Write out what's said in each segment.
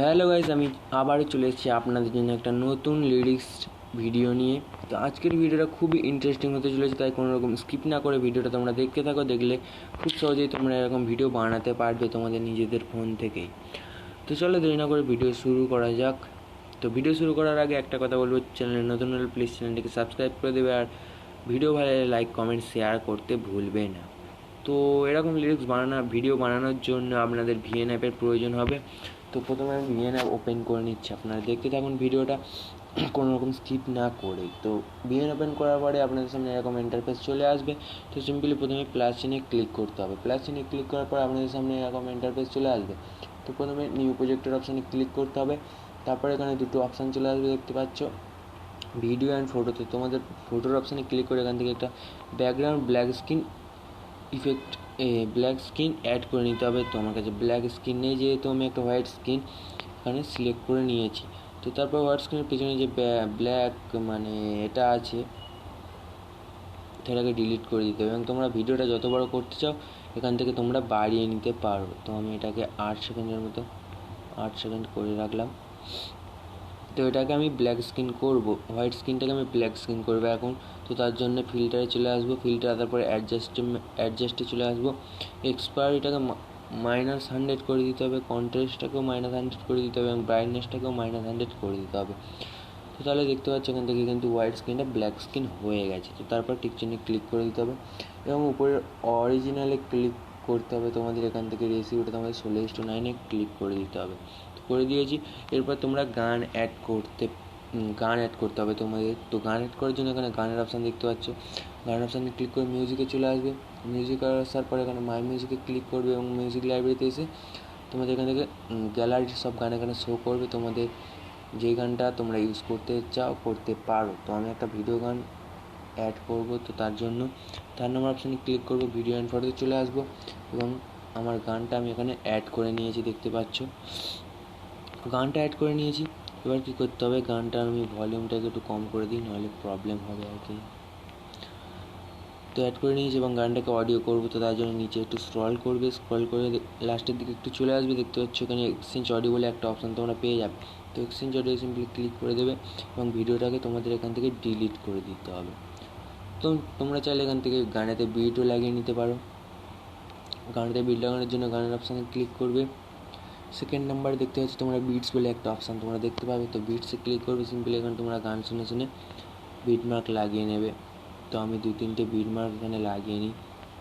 Hello guys, আমি আবারও চলে এসেছি আপনাদের জন্য একটা নতুন লিরিক্স ভিডিও নিয়ে। তো আজকের ভিডিওটা খুবই ইন্টারেস্টিং হতে চলেছে, তাই কোনো রকম স্কিপ না করে ভিডিওটা তোমরা দেখতে থাকো। দেখলে খুব সহজেই তোমরা এরকম ভিডিও বানাতে পারবে তোমাদের নিজেদের ফোন থেকেই। তো চলো দেরি না করে ভিডিও শুরু করা যাক। তো ভিডিও শুরু করার আগে একটা কথা বলবো, চ্যানেলে নতুন হলে প্লিজ চ্যানেলটিকে সাবস্ক্রাইব করে দেবে, আর ভিডিও ভালো লাগলে লাইক কমেন্ট শেয়ার করতে ভুলবে না। তো এরকম লিরিক্স ভিডিও বানানোর জন্য আপনাদের ভিএন অ্যাপের প্রয়োজন হবে। তো প্রথমে আমি ভিএন অ্যাপ ওপেন করে নিচ্ছি, আপনারা দেখতে থাকুন ভিডিওটা কোনো রকম স্কিপ না করে। তো ভিএন ওপেন করার পরে আপনাদের সামনে এরকম ইন্টারফেস চলে আসবে। তো সিম্পলি প্রথমে প্লাস চিহ্নে ক্লিক করতে হবে। প্লাস চিহ্নে ক্লিক করার পর আপনাদের সামনে এরকম ইন্টারফেস চলে আসবে। তো প্রথমে নিউ প্রজেক্টের অপশানে ক্লিক করতে হবে। তারপরে এখানে দুটো অপশান চলে আসবে, দেখতে পাচ্ছ, ভিডিও অ্যান্ড ফটোতে। তোমাদের ফটোর অপশানে ক্লিক করে এখান থেকে একটা background black screen effect black screen add করে নিতে হবে। তো আমার কাছে ব্ল্যাক স্ক্রিন নেই, যেহেতু আমি একটা হোয়াইট স্ক্রিন এখানে সিলেক্ট করে নিয়েছি। তো তারপর হোয়াইট স্ক্রিনের পেছনে যে ব্ল্যাক মানে এটা আছে, সেটাকে ডিলিট করে দিতে হবে। এবং তোমরা ভিডিওটা যত বড় করতে চাও এখান থেকে তোমরা বাড়িয়ে নিতে পারো। তো আমি এটাকে 8 সেকেন্ডের মতো 8 সেকেন্ড করে রাখলাম। তো এটাকে আমি ব্ল্যাক স্ক্রিন করব, হোয়াইট স্ক্রিনটাকে আমি ব্ল্যাক স্ক্রিন করবো এখন। তো তার জন্য ফিল্টারে চলে আসবো, ফিল্টার তারপরে অ্যাডজাস্টে চলে আসবো। এক্সপায়ারিটাকে -100 করে দিতে হবে, কন্ট্রাস্টটাকেও -100 করে দিতে হবে, এবং ব্রাইটনেসটাকেও -100 করে দিতে হবে। তো তাহলে দেখতে পাচ্ছ এখান থেকে কিন্তু হোয়াইট স্ক্রিনটা ব্ল্যাক স্ক্রিন হয়ে গেছে। তো তারপর টিক চিহ্নে ক্লিক করে দিতে হবে এবং উপরে অরিজিনালে ক্লিক করতে হবে। তোমাদের এখান থেকে রেসিপিটা তোমাদের 16:9 ক্লিক করে দিতে হবে। তো করে দিয়েছি। এরপর তোমরা গান অ্যাড করতে হবে তোমাদের। তো গান অ্যাড করার জন্য এখানে গানের অপশান দেখতে পাচ্ছ, গানের অপশানে ক্লিক করে মিউজিকে চলে আসবে। মিউজিকে আসার পর এখানে মাই মিউজিকে ক্লিক করবে এবং মিউজিক লাইব্রেরিতে এসে তোমাদের এখান থেকে গ্যালারির সব গান এখানে শো করবে। তোমাদের যে গানটা তোমরা ইউজ করতে চাও করতে পারো। তো আমি একটা ভিডিও গান অ্যাড করব, তো তার জন্য 4 নম্বর অপশানে ক্লিক করব, ভিডিও অ্যান্ড ফটোতে চলে আসবো এবং আমার গানটা আমি এখানে অ্যাড করে নিয়েছি, দেখতে পাচ্ছ গানটা অ্যাড করে নিয়েছি। এবার কী করতে হবে, গানটার আমি ভলিউমটাকে একটু কম করে দিই, নাহলে প্রবলেম হবে আর কি। তো অ্যাড করে নিয়েছি এবং গানটাকে অডিও করবো। তো তার জন্য নিচে একটু স্ক্রল করে লাস্টের দিকে একটু চলে আসবে, দেখতে পাচ্ছ এখানে এক্সচেঞ্জ অডিও বলে একটা অপশান তোমরা পেয়ে যাবে। তো এক্সচেঞ্জ অডিও সিম্পলি ক্লিক করে দেবে এবং ভিডিওটাকে তোমাদের এখান থেকে ডিলিট করে দিতে হবে। তো তোমরা চাইলে এখান থেকে গানেতে বিটও লাগিয়ে নিতে পারো। গানেতে বিট লাগানোর জন্য গানের অপশানে ক্লিক করবে। সেকেন্ড নাম্বারে দেখতে পাচ্ছ তোমরা বিটস বলে একটা অপশান তোমরা দেখতে পাবে। তো বিটসে ক্লিক করবে, সিম্পলি এখানে তোমরা গান শুনে শুনে বিট মার্ক লাগিয়ে নেবে। তো আমি 2-3টে বিট মার্ক এখানে লাগিয়ে নিই,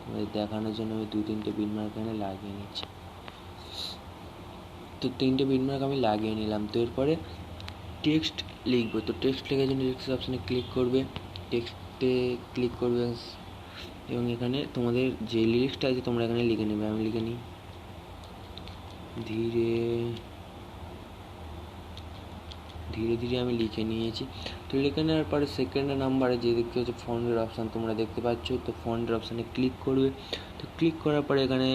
তোমাদের দেখানোর জন্য আমি 2-3টে বিট মার্ক এখানে লাগিয়ে নিচ্ছি। তো 3টে বিট মার্ক আমি লাগিয়ে নিলাম। তো এরপরে টেক্সট লিখবো। তো টেক্সট লেখার জন্য টেক্সট অপশানে ক্লিক করবে, টেক্সটে ক্লিক করবে এবং এখানে তোমাদের যে লিরিক্সটা আছে তোমরা এখানে লিখে নেবে। আমি লিখে নিই, ধীরে ধীরে ধীরে আমি লিখে নিয়েছি। তো লিখে নেওয়ার পরে সেকেন্ড নাম্বারে যে দেখতে হচ্ছে ফন্টের অপশান তোমরা দেখতে পাচ্ছ। তো ফন্টের অপশানে ক্লিক করবে। তো ক্লিক করার পরে এখানে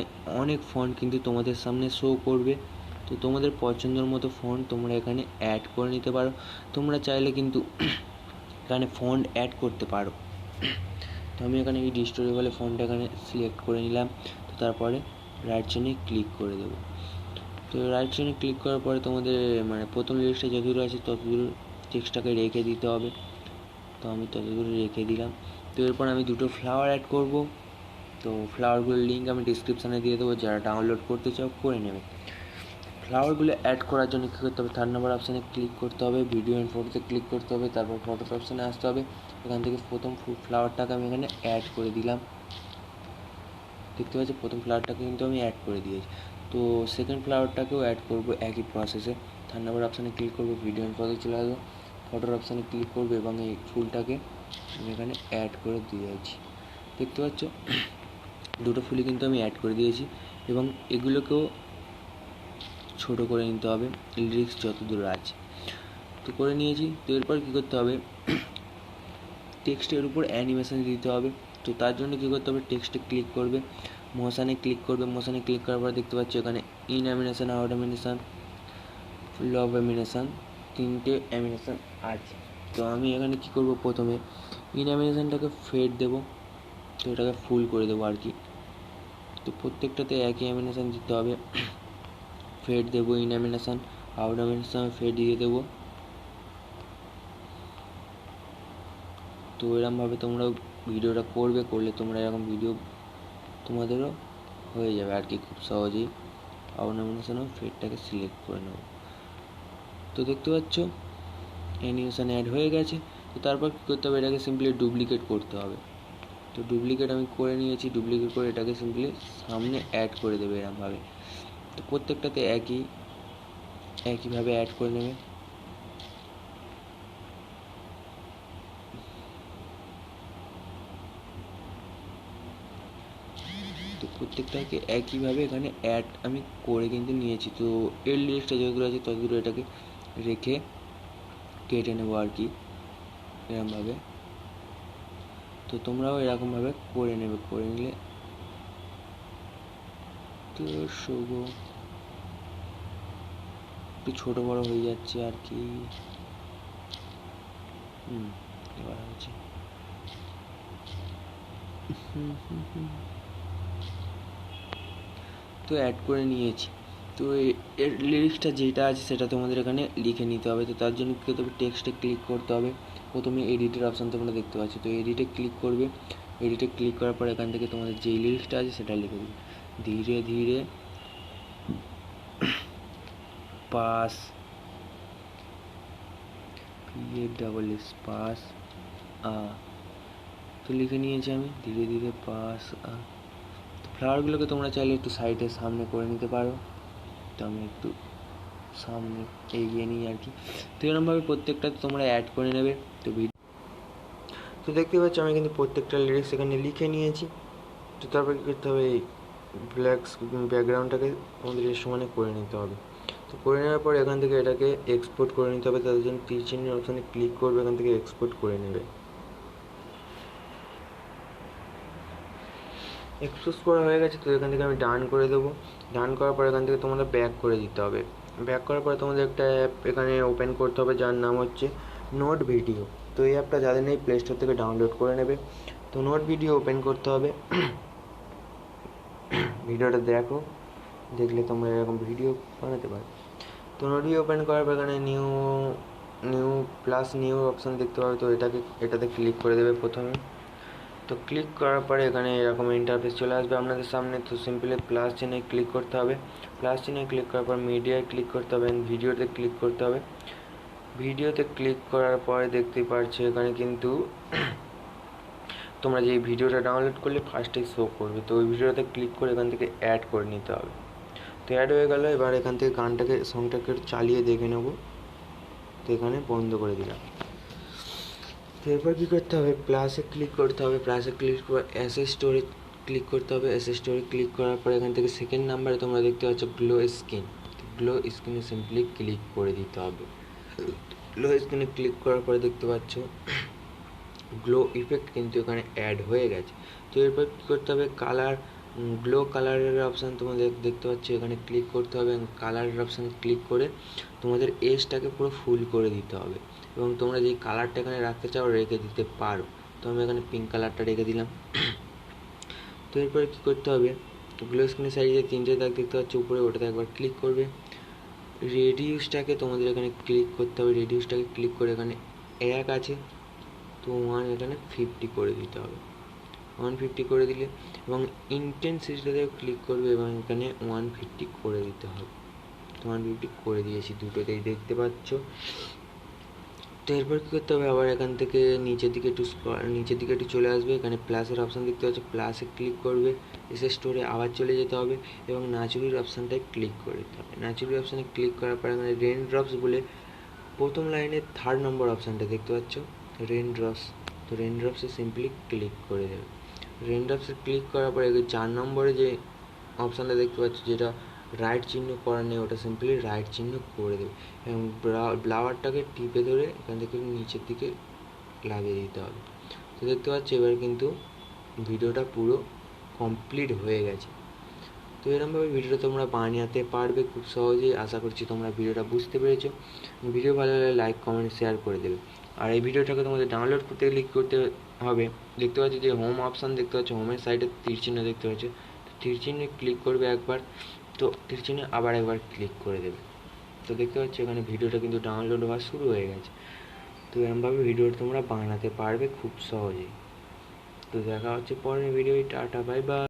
অনেক ফন্ট কিন্তু তোমাদের সামনে শো করবে। তো তোমাদের পছন্দের মতো ফন্ট তোমরা এখানে অ্যাড করে নিতে পারো। তোমরা চাইলে কিন্তু এখানে ফন্ট অ্যাড করতে পারো। তো আমি এখানে এই ডিস্টোরেবল ফন্টটা এখানে সিলেক্ট করে নিলাম। তো তারপরে রাইট চিহ্নে ক্লিক করে দেবো। তো রাইট চিহ্নে ক্লিক করার পরে তোমাদের প্রথম লিরিক্সটা যতদূর আছে ততদূর টেক্সটটাকে রেখে দিতে হবে। তো আমি ততদূর রেখে দিলাম। তো এরপর আমি দুটো ফ্লাওয়ার অ্যাড করব। তো ফ্লাওয়ারগুলোর লিঙ্ক আমি ডিসক্রিপশানে দিয়ে দেবো, যারা ডাউনলোড করতে চাও করে নেবে। ফ্লাওয়ারগুলো অ্যাড করার জন্য কী করতে হবে, 3 নম্বর অপশানে ক্লিক করতে হবে, ভিডিও অ্যান্ড ফটোতে ক্লিক করতে হবে, তারপর ফটোস অপশানে আসতে হবে। এখান থেকে প্রথম ফ্লাওয়ারটাকে আমি এখানে অ্যাড করে দিলাম, দেখতে পাচ্ছি প্রথম ফ্লাওয়ারটাকে কিন্তু আমি অ্যাড করে দিয়েছি। তো সেকেন্ড ফ্লাওয়ারটাকেও অ্যাড করব একই প্রসেসে। 3 নম্বর অপশানে ক্লিক করবো, ভিডিও অ্যান্ড ফটো চলে আসবো, ফটোর অপশানে ক্লিক করবো এবং এই ফুলটাকে আমি এখানে অ্যাড করে দিয়েছি, দেখতে পাচ্ছ দুটো ফুলই কিন্তু আমি অ্যাড করে দিয়েছি। এবং এগুলোকেও ছোটো করে নিতে হবে লিরিক্স যত দূর আছে। তো করে নিয়েছি। তো এরপর কী করতে হবে, টেক্সটের উপর অ্যানিমেশন দিতে হবে। তো তার জন্য কী করতে হবে, টেক্সটে ক্লিক করবে, মোশানে ক্লিক করবে। মোশানে ক্লিক করার পর দেখতে পাচ্ছ এখানে in animation, out animation, full of animation, 3টে অ্যানিমেশন আছে। তো আমি এখানে কী করব, প্রথমে ইন অ্যানিমেশনটাকে ফেড দেবো। তো এটাকে ফুল করে দেবো আর কি। তো প্রত্যেকটাতে একই অ্যানিমেশন দিতে হবে, ফেড দেবো, ইন অ্যানিমেশন, হাফ ডায়মন্ডের সময় ফেড দিয়ে দেবো। তো এরকমভাবে তোমরা ভিডিওটা করলে তোমরা এরকম ভিডিও তোমাদেরও হয়ে যাবে আর কি খুব সহজেই। হাফ ডায়মন্ডের সময় ফেডটাকে সিলেক্ট করে নেব। তো দেখতে পাচ্ছ অ্যানিমেশন অ্যাড হয়ে গেছে। তো তারপর কী করতে হবে, এটাকে সিম্পলি ডুপ্লিকেট করতে হবে। তো ডুপ্লিকেট আমি করে নিয়েছি। ডুপ্লিকেট করে এটাকে সিম্পলি সামনে অ্যাড করে দেবে এরকমভাবে। তো প্রত্যেকটাতে একইভাবে অ্যাড করে নেবে। তো প্রত্যেকটাকে একইভাবে এখানে অ্যাড আমি করে কিন্তু নিয়েছি। তো এর লিস্টটা যতদূর আছে ততদূর এটাকে রেখে কেটে নেবো আর কি এরকমভাবে। তো তোমরাও এরকমভাবে করে নেবে, করে নিলে তো শুভ একটু ছোটো বড়ো হয়ে যাচ্ছে আর কি। এবার হচ্ছে তো অ্যাড করে নিয়েছি। তো এর লিরিক্সটা যেটা আছে সেটা তোমাদের এখানে লিখে নিতে হবে। তো তার জন্য কী করতে হবে, টেক্সটে ক্লিক করতে হবে। প্রথমে এডিটের অপশান তোমরা দেখতে পাচ্ছ। তো এডিটে ক্লিক করবে। এডিটে ক্লিক করার পর এখান থেকে তোমাদের যেই লিরিক্সটা আছে সেটা লিখে দেবে। ধীরে ধীরে পাস পাস তো লিখে নিয়েছি আমি, ধীরে ধীরে পাস তো ফ্লাওয়ারগুলোকে তোমরা চাইলে একটু সাইডে সামনে করে নিতে পারো। তো আমি একটু সামনে এগিয়ে নিই আর কি। তো এরকমভাবে প্রত্যেকটা তোমরা অ্যাড করে নেবে। তো দেখতে পাচ্ছ আমি কিন্তু প্রত্যেকটা লিরিক্স এখানে লিখে নিয়েছি। তো তারপর কী করতে হবে, এই ব্ল্যাক ব্যাকগ্রাউন্ডটাকে আমাদের এর সমানে করে নিতে হবে। তো করে নেওয়ার পর এখান থেকে এটাকে এক্সপোর্ট করে নিতে হবে। তাদের জন্য তীর চিহ্নের অপশানে ক্লিক করবে, এখান থেকে এক্সপোর্ট করে নেবে। এক্সপোর্ট করা হয়ে গেছে। তো এখান থেকে আমি ডান করে দেবো। ডান করার পর এখান থেকে তোমাদের ব্যাক করে দিতে হবে। ব্যাক করার পরে তোমাদের একটা অ্যাপ এখানে ওপেন করতে হবে যার নাম হচ্ছে নোট ভিডিও। তো এই অ্যাপটা যাদের নেই প্লে স্টোর থেকে ডাউনলোড করে নেবে। তো নোট ভিডিও ওপেন করতে হবে। ভিডিওটা দেখলে তোমরা এরকম ভিডিও বানাতে পারো। তো নোট ভিডিও ওপেন করার পর এখানে নিউ অপশান দেখতে পাবে। তো এটাতে ক্লিক করে দেবে প্রথমে। তো ক্লিক করার পরে এখানে এরকম ইন্টারফেস চলে আসবে আপনাদের সামনে। তো সিম্পলি প্লাস চিহ্নে ক্লিক করতে হবে। প্লাস চিহ্নে ক্লিক করার পর মিডিয়ায় ক্লিক করতে হবে, ভিডিওতে ক্লিক করতে হবে। ভিডিওতে ক্লিক করার পরে দেখতে পাচ্ছ এখানে কিন্তু তোমরা যে ভিডিওটা ডাউনলোড করলে ফার্স্টেই শো করবে। তো ওই ভিডিওটাতে ক্লিক করে এখান থেকে অ্যাড করে নিতে হবে। তো অ্যাড হয়ে গেল। এবার এখান থেকে সংটাকে চালিয়ে দেখে নেব। তো এখানে বন্ধ করে দিলাম। তো এরপর কী করতে হবে, প্লাসে ক্লিক করতে হবে। প্লাসে ক্লিক করে অ্যাসেস স্টোরে ক্লিক করতে হবে। অ্যাসেস স্টোরে ক্লিক করার পর এখান থেকে সেকেন্ড নাম্বারে তোমরা দেখতে পাচ্ছ গ্লো স্কিন। গ্লো স্কিনে সিম্পলি ক্লিক করে দিতে হবে। গ্লো স্কিনে ক্লিক করার পরে দেখতে পাচ্ছ গ্লো ইফেক্ট কিন্তু এখানে অ্যাড হয়ে গেছে। তো এরপর কী করতে হবে, গ্লো কালারের অপশান তোমাদের দেখতে পাচ্ছ, এখানে ক্লিক করতে হবে। কালারের অপশানে ক্লিক করে তোমাদের এজটাকে পুরো ফুল করে দিতে হবে এবং তোমরা যেই কালারটা এখানে রাখতে চাও রেখে দিতে পারো। তো আমি এখানে পিঙ্ক কালারটা রেখে দিলাম। তো এরপরে কী করতে হবে, গ্লো স্ক্রিনের সাইডে যে তিনটে দাগ দেখতে পাচ্ছ উপরে, ওটাতে একবার ক্লিক করবে। রেডিউসটাকে তোমাদের এখানে ক্লিক করতে হবে। রেডিউসটাকে ক্লিক করে এখানে 1 আছে, তো 1 এখানে 50 করে দিতে হবে। 150 করে দিলে এবং ইন্টেন্সিটিটাতেও ক্লিক করবে এবং এখানে 150 করে দিতে হবে। তো 150 করে দিয়েছি, দুটোতেই দেখতে পাচ্ছ। তো এরপর কী করতে হবে, আবার এখান থেকে নিচের দিকে একটু চলে আসবে। এখানে প্লাসের অপশান দেখতে পাচ্ছ, প্লাসে ক্লিক করবে। এসে স্টোরে আবার চলে যেতে হবে এবং ন্যাচুরাল অপশানটায় ক্লিক করে দিতে হবে। ন্যাচুরাল অপশানে ক্লিক করার পর এখানে রেন ড্রপস বলে প্রথম লাইনের 3rd নম্বর অপশানটা দেখতে পাচ্ছ, রেন ড্রপস। তো রেন ড্রপসে সিম্পলি ক্লিক করে দেবে। রেন ড্রপসে ক্লিক করার পরে 4 নম্বরে যে অপশানটা দেখতে পাচ্ছ যেটা রাইট চিহ্ন করা নেই, ওটা সিম্পলি রাইট চিহ্ন করে দেবে এবং ব্লাওয়ারটাকে টিপে ধরে এখান থেকে নিচের দিকে লাগিয়ে দিতে হবে। তো দেখতে পাচ্ছ এবার কিন্তু ভিডিওটা পুরো কমপ্লিট হয়ে গেছে। তো এরকমভাবে ভিডিওটা তোমরা বানাতে পারবে খুব সহজেই। আশা করছি তোমরা ভিডিওটা বুঝতে পেরেছো। ভিডিও ভালো লাগলে লাইক কমেন্ট শেয়ার করে দেবে। আর এই ভিডিওটাকে তোমাদের ডাউনলোড করতে গেলে কী করতে হবে, দেখতে পাচ্ছ যে হোম অপশান দেখতে পাচ্ছ, হোমের সাইডে তীর চিহ্ন দেখতে পাচ্ছ, তীর চিহ্নে ক্লিক করবে একবার। তো তীর চিহ্নে আবার একবার ক্লিক করে দেবে। তো দেখতে পাচ্ছ এখানে ভিডিওটা কিন্তু ডাউনলোড হওয়া শুরু হয়ে গেছে। তো এরমভাবে ভিডিওটা তোমরা বানাতে পারবে খুব সহজেই। তো দেখা হচ্ছে পরের ভিডিও। Tata, bye bye.